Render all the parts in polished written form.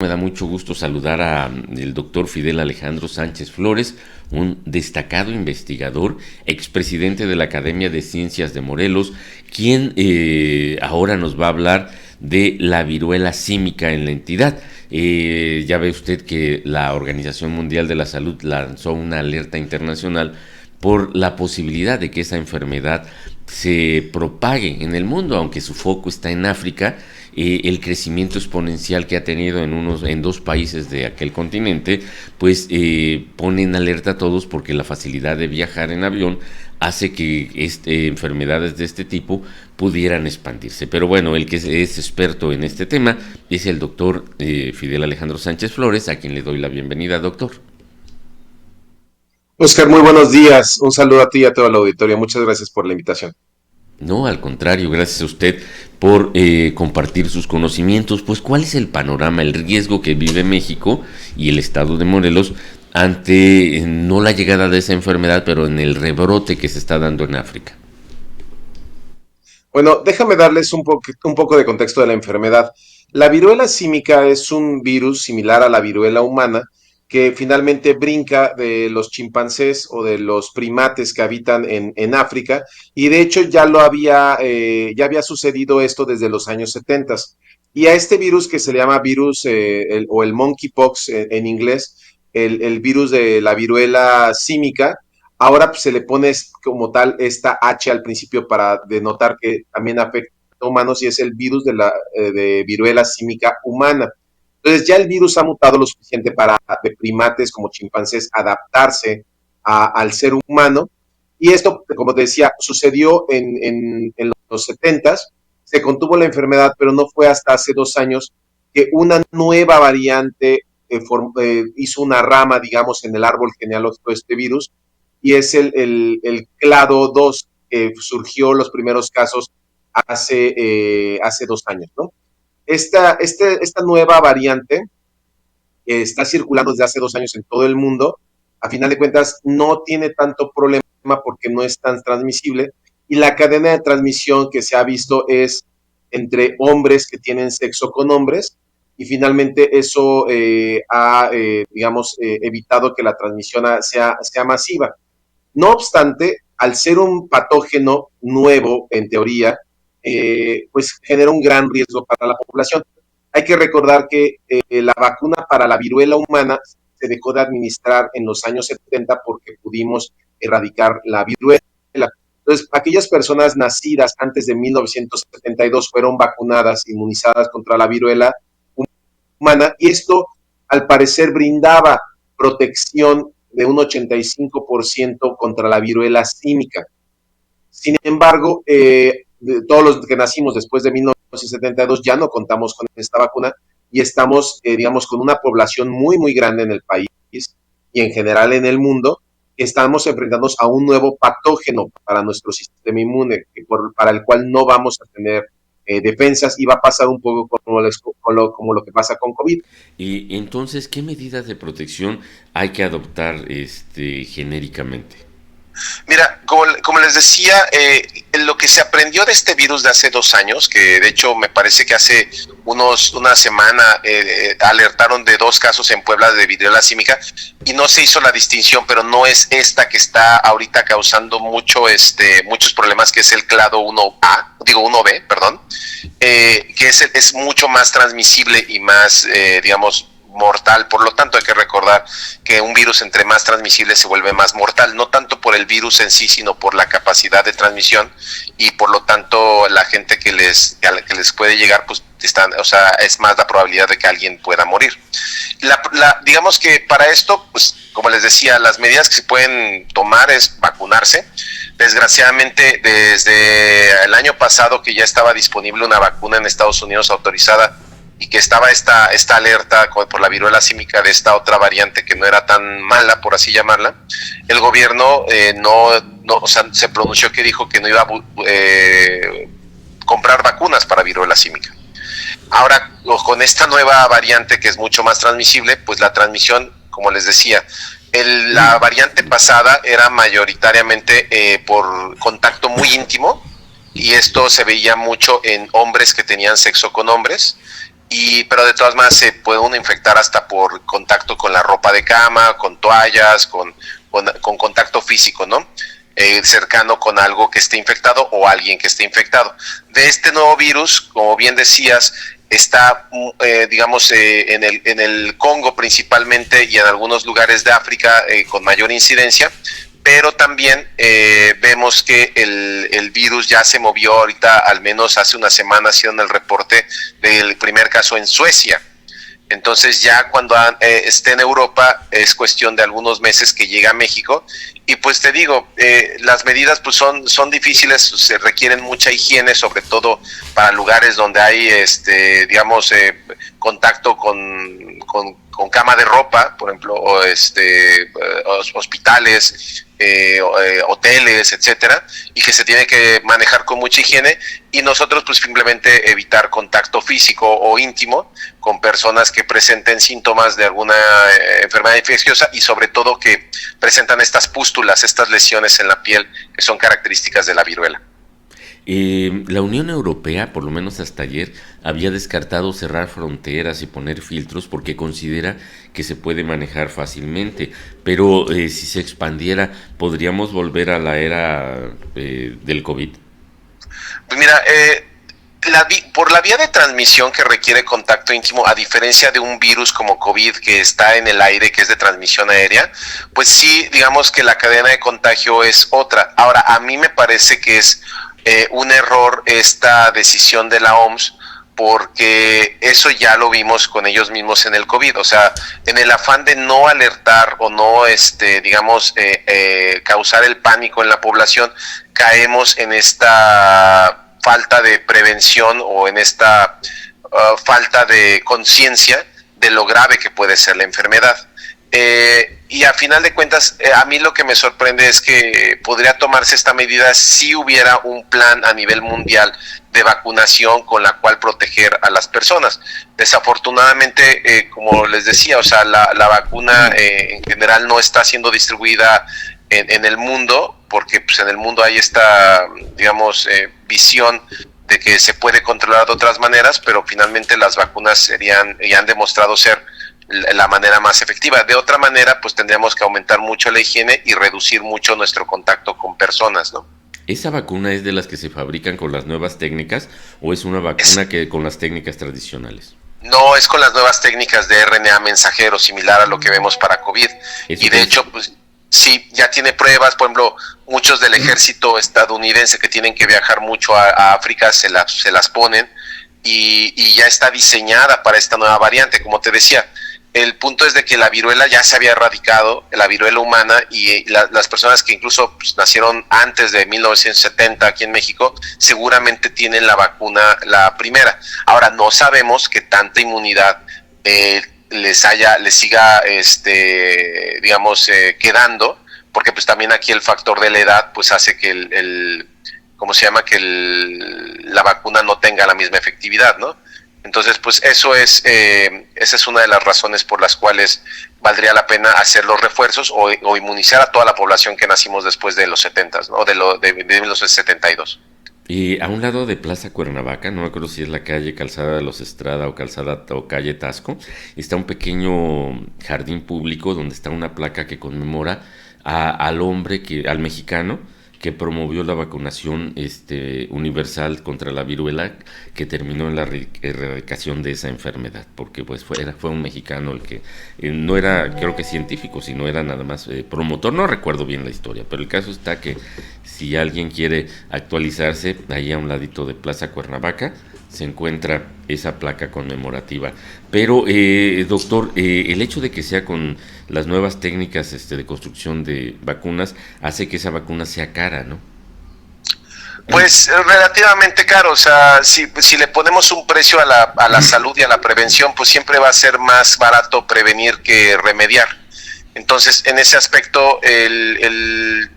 Me da mucho gusto saludar a el doctor Fidel Alejandro Sánchez Flores, un destacado investigador, expresidente de la Academia de Ciencias de Morelos, quien ahora nos va a hablar de la viruela símica en la entidad. Ya ve usted que la Organización Mundial de la Salud lanzó una alerta internacional por la posibilidad de que esa enfermedad se propague en el mundo, aunque su foco está en África. El crecimiento exponencial que ha tenido en dos países de aquel continente, pues pone en alerta a todos porque la facilidad de viajar en avión hace que enfermedades de este tipo pudieran expandirse. Pero bueno, el que es experto en este tema es el doctor Fidel Alejandro Sánchez Flores, a quien le doy la bienvenida, doctor. Oscar, muy buenos días. Un saludo a ti y a toda la auditoría. Muchas gracias por la invitación. No, al contrario, gracias a usted por compartir sus conocimientos. Pues, ¿cuál es el panorama, el riesgo que vive México y el estado de Morelos ante no la llegada de esa enfermedad, pero en el rebrote que se está dando en África? Bueno, déjame darles un poco de contexto de la enfermedad. La viruela símica es un virus similar a la viruela humana que finalmente brinca de los chimpancés o de los primates que habitan en África, y de hecho ya había sucedido esto desde los años 70. Y a este virus, que se le llama virus o el monkeypox en inglés, el virus de la viruela símica, ahora pues, se le pone como tal esta H al principio para denotar que también afecta a humanos, y es el virus de viruela símica humana. Entonces ya el virus ha mutado lo suficiente para de primates como chimpancés adaptarse al ser humano, y esto, como te decía, sucedió en los 70s. Se contuvo la enfermedad, pero no fue hasta hace 2 años que una nueva variante hizo una rama, digamos, en el árbol genealógico de este virus, y es el clado 2, que surgió los primeros casos hace 2 años, ¿no? Esta nueva variante está circulando desde hace 2 años en todo el mundo. A final de cuentas, no tiene tanto problema porque no es tan transmisible, y la cadena de transmisión que se ha visto es entre hombres que tienen sexo con hombres, y finalmente eso digamos, evitado que la transmisión sea masiva. No obstante, al ser un patógeno nuevo, en teoría, pues genera un gran riesgo para la población. Hay que recordar que la vacuna para la viruela humana se dejó de administrar en los años 70 porque pudimos erradicar la viruela. Entonces, aquellas personas nacidas antes de 1972 fueron vacunadas, inmunizadas contra la viruela humana, y esto al parecer brindaba protección de un 85% contra la viruela símica. Sin embargo, todos los que nacimos después de 1972 ya no contamos con esta vacuna, y estamos, digamos, con una población muy, muy grande en el país y en general en el mundo, que estamos enfrentándonos a un nuevo patógeno para nuestro sistema inmune, para el cual no vamos a tener defensas, y va a pasar un poco como lo que pasa con COVID. Y entonces, ¿qué medidas de protección hay que adoptar genéricamente? Mira, como les decía, lo que se aprendió de este virus de hace 2 años, que de hecho me parece que hace una semana alertaron de 2 casos en Puebla de viruela símica, y no se hizo la distinción, pero no es esta que está ahorita causando muchos problemas, que es el clado 1B, perdón, que es mucho más transmisible y más, digamos, mortal. Por lo tanto, hay que recordar que un virus, entre más transmisible, se vuelve más mortal, no tanto por el virus en sí, sino por la capacidad de transmisión, y por lo tanto la gente que les puede llegar, pues es más la probabilidad de que alguien pueda morir. Digamos que para esto, pues como les decía, las medidas que se pueden tomar es vacunarse. Desgraciadamente, desde el año pasado, que ya estaba disponible una vacuna en Estados Unidos autorizada, y que estaba esta alerta por la viruela símica de esta otra variante que no era tan mala, por así llamarla, el gobierno se pronunció, que dijo que no iba a comprar vacunas para viruela símica. Ahora, con esta nueva variante, que es mucho más transmisible, pues la transmisión, como les decía, la variante pasada era mayoritariamente por contacto muy íntimo, y esto se veía mucho en hombres que tenían sexo con hombres, pero de todas maneras se puede uno infectar hasta por contacto con la ropa de cama, con toallas, con contacto físico, ¿no? Cercano con algo que esté infectado o alguien que esté infectado. De este nuevo virus, como bien decías, está, digamos, en el Congo principalmente y en algunos lugares de África con mayor incidencia, pero también vemos que el virus ya se movió ahorita, al menos hace una semana hicieron el reporte del primer caso en Suecia. Entonces ya cuando esté en Europa es cuestión de algunos meses que llega a México. Y pues te digo, las medidas pues son difíciles, se requieren mucha higiene, sobre todo para lugares donde hay digamos contacto con cama de ropa, por ejemplo, o hospitales, hoteles, etcétera, y que se tiene que manejar con mucha higiene, y nosotros pues simplemente evitar contacto físico o íntimo con personas que presenten síntomas de alguna enfermedad infecciosa y sobre todo que presentan estas pústulas, estas lesiones en la piel que son características de la viruela. La Unión Europea, por lo menos hasta ayer, había descartado cerrar fronteras y poner filtros porque considera que se puede manejar fácilmente, pero si se expandiera, ¿podríamos volver a la era del COVID? Pues mira, por la vía de transmisión que requiere contacto íntimo, a diferencia de un virus como COVID que está en el aire, que es de transmisión aérea, pues sí, digamos que la cadena de contagio es otra. Ahora, a mí me parece que es un error esta decisión de la OMS, porque eso ya lo vimos con ellos mismos en el COVID. O sea, en el afán de no alertar o no, digamos, causar el pánico en la población, caemos en esta falta de prevención o en esta falta de conciencia de lo grave que puede ser la enfermedad. Y a final de cuentas, a mí lo que me sorprende es que podría tomarse esta medida si hubiera un plan a nivel mundial de vacunación con la cual proteger a las personas. Desafortunadamente, como les decía, o sea, la vacuna en general no está siendo distribuida en el mundo, porque pues, en el mundo hay esta, digamos, visión de que se puede controlar de otras maneras, pero finalmente las vacunas serían y han demostrado ser la manera más efectiva. De otra manera, pues tendríamos que aumentar mucho la higiene y reducir mucho nuestro contacto con personas, ¿no? ¿Esa vacuna es de las que se fabrican con las nuevas técnicas o es una vacuna que con las técnicas tradicionales? No, es con las nuevas técnicas de RNA mensajero, similar a lo que vemos para COVID. Y de hecho, pues sí, ya tiene pruebas. Por ejemplo, muchos del ejército estadounidense que tienen que viajar mucho a África se las ponen y ya está diseñada para esta nueva variante, como te decía. El punto es de que la viruela ya se había erradicado, la viruela humana, y las personas que incluso pues, nacieron antes de 1970 aquí en México, seguramente tienen la vacuna, la primera. Ahora, no sabemos qué tanta inmunidad les siga, digamos, quedando, porque pues también aquí el factor de la edad pues hace que ¿cómo se llama? Que la vacuna no tenga la misma efectividad, ¿no? Entonces, pues esa es una de las razones por las cuales valdría la pena hacer los refuerzos o inmunizar a toda la población que nacimos después de los 70, ¿no? De los 72. Y a un lado de Plaza Cuernavaca, no me acuerdo si es la calle Calzada de los Estrada o calle Tasco, está un pequeño jardín público donde está una placa que conmemora al mexicano que promovió la vacunación universal contra la viruela, que terminó en la erradicación de esa enfermedad, porque pues fue un mexicano el que no era, creo que científico, sino era nada más promotor. No recuerdo bien la historia, pero el caso está que si alguien quiere actualizarse, ahí a un ladito de Plaza Cuernavaca se encuentra esa placa conmemorativa. Pero, doctor, el hecho de que sea con las nuevas técnicas de construcción de vacunas hace que esa vacuna sea cara, ¿no? Pues relativamente caro. O sea, si le ponemos un precio a la salud y a la prevención, pues siempre va a ser más barato prevenir que remediar. Entonces, en ese aspecto, el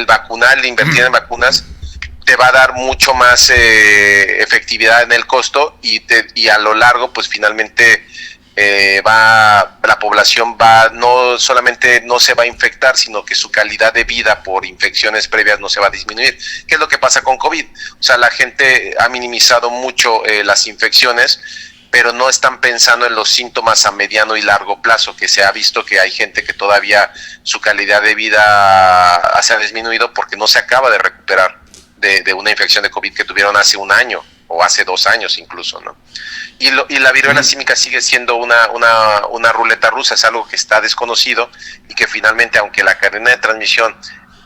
vacunar, el invertir en vacunas, te va a dar mucho más efectividad en el costo y a lo largo, pues finalmente la población no solamente no se va a infectar, sino que su calidad de vida por infecciones previas no se va a disminuir. ¿Qué es lo que pasa con COVID? O sea, la gente ha minimizado mucho las infecciones pero no están pensando en los síntomas a mediano y largo plazo, que se ha visto que hay gente que todavía su calidad de vida se ha disminuido porque no se acaba de recuperar de una infección de COVID que tuvieron hace un año o hace 2 años incluso, ¿no? Y la viruela símica sigue siendo una ruleta rusa, es algo que está desconocido y que finalmente, aunque la cadena de transmisión,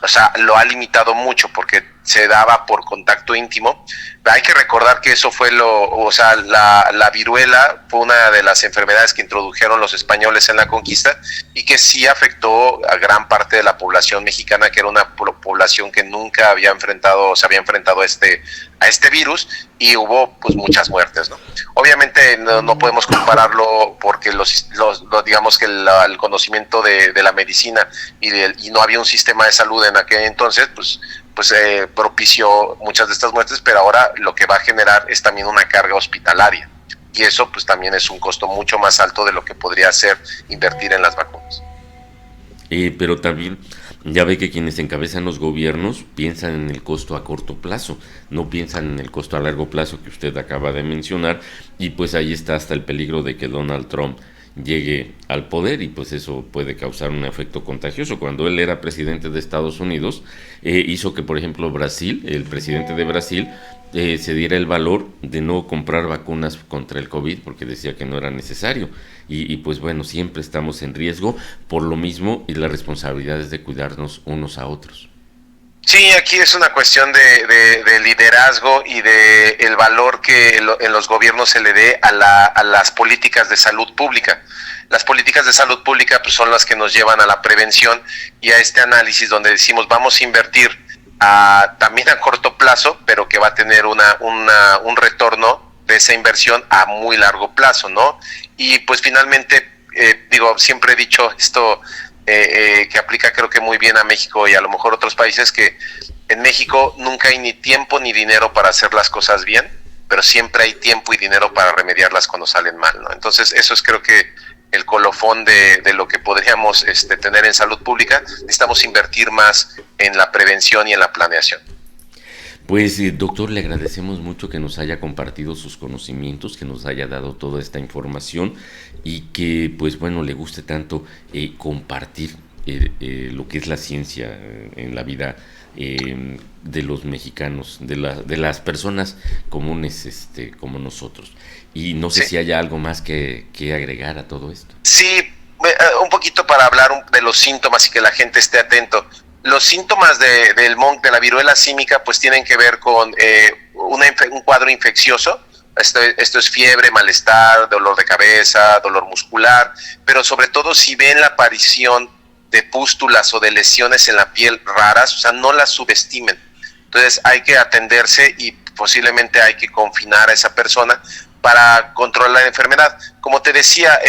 o sea, lo ha limitado mucho porque se daba por contacto íntimo, hay que recordar que eso fue la viruela fue una de las enfermedades que introdujeron los españoles en la conquista y que sí afectó a gran parte de la población mexicana, que era una población que nunca se había enfrentado a este virus, y hubo pues muchas muertes, ¿no? Obviamente no podemos compararlo porque digamos que el conocimiento de la medicina y no había un sistema de salud en aquel entonces, pues propició muchas de estas muertes, pero ahora lo que va a generar es también una carga hospitalaria, y eso pues también es un costo mucho más alto de lo que podría ser invertir en las vacunas. Pero también ya ve que quienes encabezan los gobiernos piensan en el costo a corto plazo, no piensan en el costo a largo plazo que usted acaba de mencionar, y pues ahí está hasta el peligro de que Donald Trump llegue al poder, y pues eso puede causar un efecto contagioso. Cuando él era presidente de Estados Unidos, hizo que, por ejemplo, Brasil, el presidente de Brasil, se diera el valor de no comprar vacunas contra el COVID porque decía que no era necesario, y pues bueno, siempre estamos en riesgo por lo mismo, y la responsabilidad es de cuidarnos unos a otros. Sí, aquí es una cuestión de liderazgo y de el valor que en los gobiernos se le dé a las políticas de salud pública. Las políticas de salud pública pues son las que nos llevan a la prevención y a este análisis donde decimos vamos a invertir también a corto plazo, pero que va a tener un retorno de esa inversión a muy largo plazo, ¿no? Y pues finalmente, siempre he dicho esto, que aplica creo que muy bien a México y a lo mejor otros países, que en México nunca hay ni tiempo ni dinero para hacer las cosas bien, pero siempre hay tiempo y dinero para remediarlas cuando salen mal, ¿no? Entonces eso es creo que el colofón de lo que podríamos tener en salud pública. Necesitamos invertir más en la prevención y en la planeación. Pues doctor, le agradecemos mucho que nos haya compartido sus conocimientos, que nos haya dado toda esta información, y que pues bueno, le guste tanto compartir lo que es la ciencia en la vida de los mexicanos, de las personas comunes como nosotros. Y no sé si hay algo más que agregar a todo esto. Sí, un poquito para hablar de los síntomas y que la gente esté atento. Los síntomas de la viruela símica pues tienen que ver con un cuadro infeccioso. Esto es fiebre, malestar, dolor de cabeza, dolor muscular, pero sobre todo si ven la aparición de pústulas o de lesiones en la piel raras, o sea, no las subestimen. Entonces hay que atenderse y posiblemente hay que confinar a esa persona para controlar la enfermedad. Como te decía,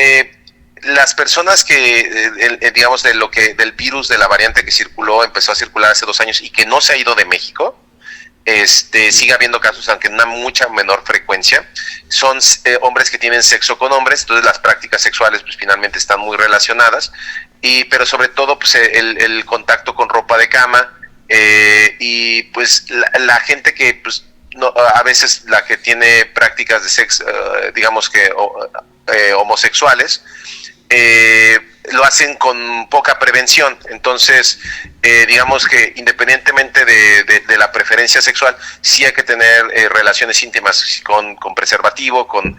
las personas que, digamos, del virus, de la variante que empezó a circular hace 2 años y que no se ha ido de México, sigue habiendo casos, aunque en una mucha menor frecuencia, son hombres que tienen sexo con hombres, entonces las prácticas sexuales pues finalmente están muy relacionadas, pero sobre todo pues el contacto con ropa de cama, y pues la gente que pues no, a veces la que tiene prácticas de sexo, digamos que homosexuales, lo hacen con poca prevención. Entonces digamos que independientemente de la preferencia sexual, sí hay que tener relaciones íntimas con preservativo, con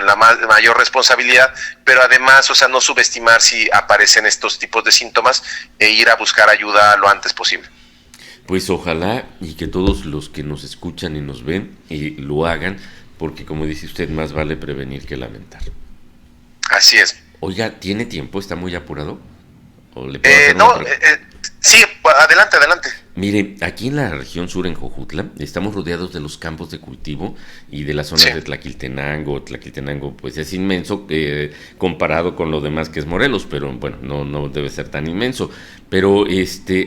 la mayor responsabilidad, pero además, o sea, no subestimar si aparecen estos tipos de síntomas e ir a buscar ayuda lo antes posible. Pues ojalá y que todos los que nos escuchan y nos ven lo hagan, porque como dice usted, más vale prevenir que lamentar. Así es. Oiga, ¿tiene tiempo? ¿Está muy apurado? ¿O le puedo hacer sí, adelante. Mire, aquí en la región sur, en Jojutla, estamos rodeados de los campos de cultivo y de las zonas de Tlaquiltenango. Tlaquiltenango pues es inmenso comparado con lo demás que es Morelos, pero bueno, no debe ser tan inmenso. Pero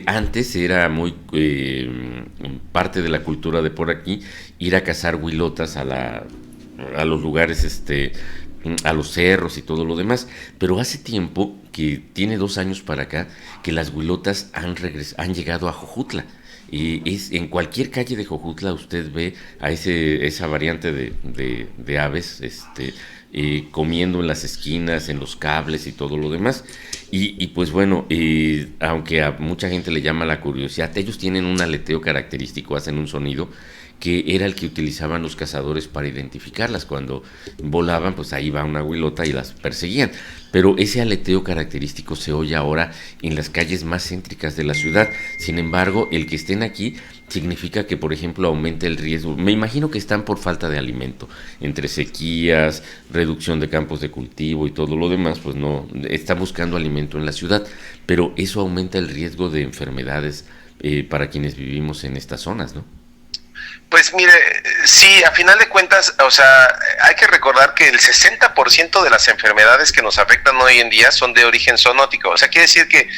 antes era muy parte de la cultura de por aquí ir a cazar huilotas a los lugares a los cerros y todo lo demás, pero hace tiempo, que tiene 2 años para acá, que las huilotas han llegado a Jojutla. y es en cualquier calle de Jojutla usted ve a esa variante de aves, comiendo en las esquinas, en los cables y todo lo demás. Y pues bueno, aunque a mucha gente le llama la curiosidad, ellos tienen un aleteo característico, hacen un sonido que era el que utilizaban los cazadores para identificarlas. Cuando volaban, pues ahí va una huilota y las perseguían. Pero ese aleteo característico se oye ahora en las calles más céntricas de la ciudad. Sin embargo, el que estén aquí significa que, por ejemplo, aumenta el riesgo. Me imagino que están por falta de alimento, entre sequías, reducción de campos de cultivo y todo lo demás, pues no, están buscando alimento en la ciudad, pero eso aumenta el riesgo de enfermedades para quienes vivimos en estas zonas, ¿no? Pues mire, sí, a final de cuentas, o sea, hay que recordar que el 60% de las enfermedades que nos afectan hoy en día son de origen zoonótico. O sea, quiere decir que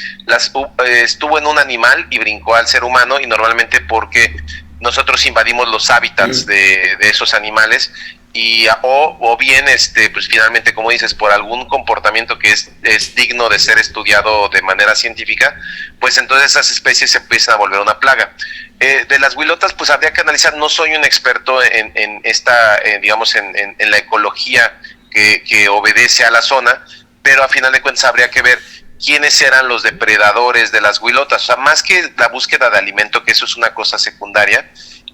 estuvo en un animal y brincó al ser humano, y normalmente porque nosotros invadimos los hábitats de esos animales, y o bien pues finalmente, como dices, por algún comportamiento que es digno de ser estudiado de manera científica, pues entonces esas especies se empiezan a volver una plaga. De las huilotas, pues habría que analizar. No soy un experto en esta, digamos, en la ecología que obedece a la zona, pero a final de cuentas habría que ver quiénes eran los depredadores de las huilotas. O sea, más que la búsqueda de alimento, que eso es una cosa secundaria,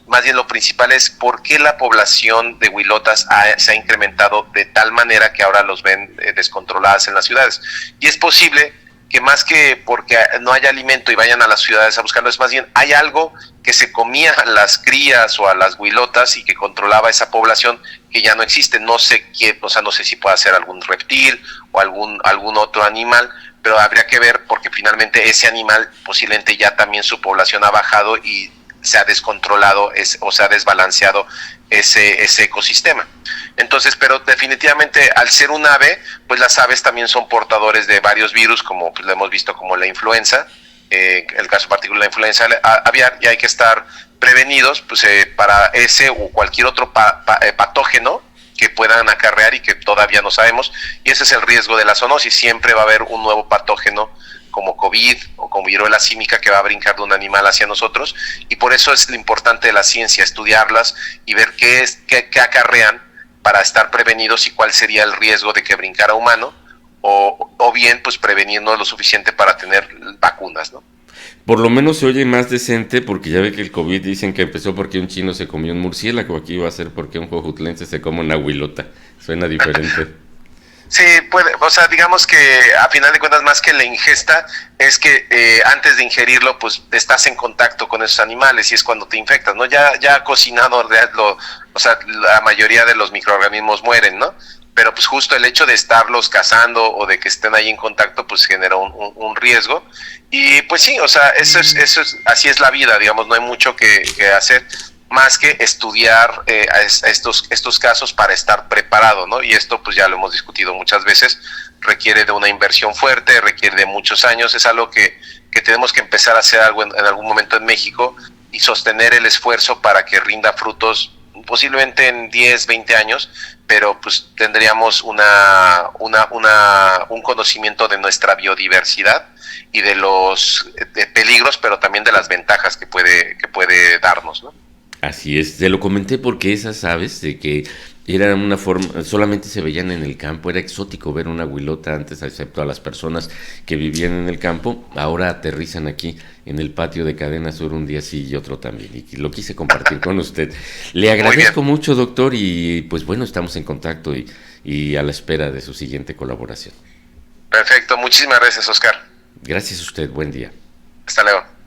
más bien lo principal es por qué la población de huilotas se ha incrementado de tal manera que ahora los ven descontroladas en las ciudades. Y es posible que más que porque no haya alimento y vayan a las ciudades a buscarlo, es más bien hay algo que se comía a las crías o a las huilotas y que controlaba esa población, que ya no existe. No sé qué, o sea, no sé si puede ser algún reptil o algún otro animal, pero habría que ver, porque finalmente ese animal posiblemente ya también su población ha bajado y se ha descontrolado o se ha desbalanceado ese ecosistema. Entonces, pero definitivamente al ser un ave, pues las aves también son portadores de varios virus, como pues, lo hemos visto, como la influenza, el caso particular de la influenza aviar, y hay que estar prevenidos pues, para ese o cualquier otro patógeno que puedan acarrear y que todavía no sabemos, y ese es el riesgo de la zoonosis. Siempre va a haber un nuevo patógeno como COVID o como viruela símica que va a brincar de un animal hacia nosotros, y por eso es lo importante de la ciencia, estudiarlas y ver qué acarrean para estar prevenidos y cuál sería el riesgo de que brincara humano, o bien pues prevenirnos lo suficiente para tener vacunas, ¿no? Por lo menos se oye más decente, porque ya ve que el COVID dicen que empezó porque un chino se comió un murciélago, aquí va a ser porque un jojutlense se come una huilota. Suena diferente. Sí, puede, o sea, digamos que a final de cuentas, más que la ingesta, es que antes de ingerirlo, pues estás en contacto con esos animales y es cuando te infectas, ¿no? Ya cocinado, o sea, la mayoría de los microorganismos mueren, ¿no? Pero pues justo el hecho de estarlos cazando o de que estén ahí en contacto, pues genera un riesgo. Y pues sí, o sea, así es la vida, digamos, no hay mucho que hacer más que estudiar estos casos para estar preparado, ¿no? Y esto pues ya lo hemos discutido muchas veces, requiere de una inversión fuerte, requiere de muchos años, es algo que tenemos que empezar a hacer algo en algún momento en México y sostener el esfuerzo para que rinda frutos posiblemente en 10, 20 años, pero pues tendríamos un conocimiento de nuestra biodiversidad y de los peligros, pero también de las ventajas que puede darnos, ¿no? Así es, te lo comenté porque esas aves de que era una forma, solamente se veían en el campo, era exótico ver una huilota antes, excepto a las personas que vivían en el campo, ahora aterrizan aquí en el patio de Cadena Sur un día sí y otro también, y lo quise compartir con usted. Le agradezco mucho, doctor, y pues bueno, estamos en contacto y a la espera de su siguiente colaboración. Perfecto, muchísimas gracias, Oscar. Gracias a usted, buen día. Hasta luego.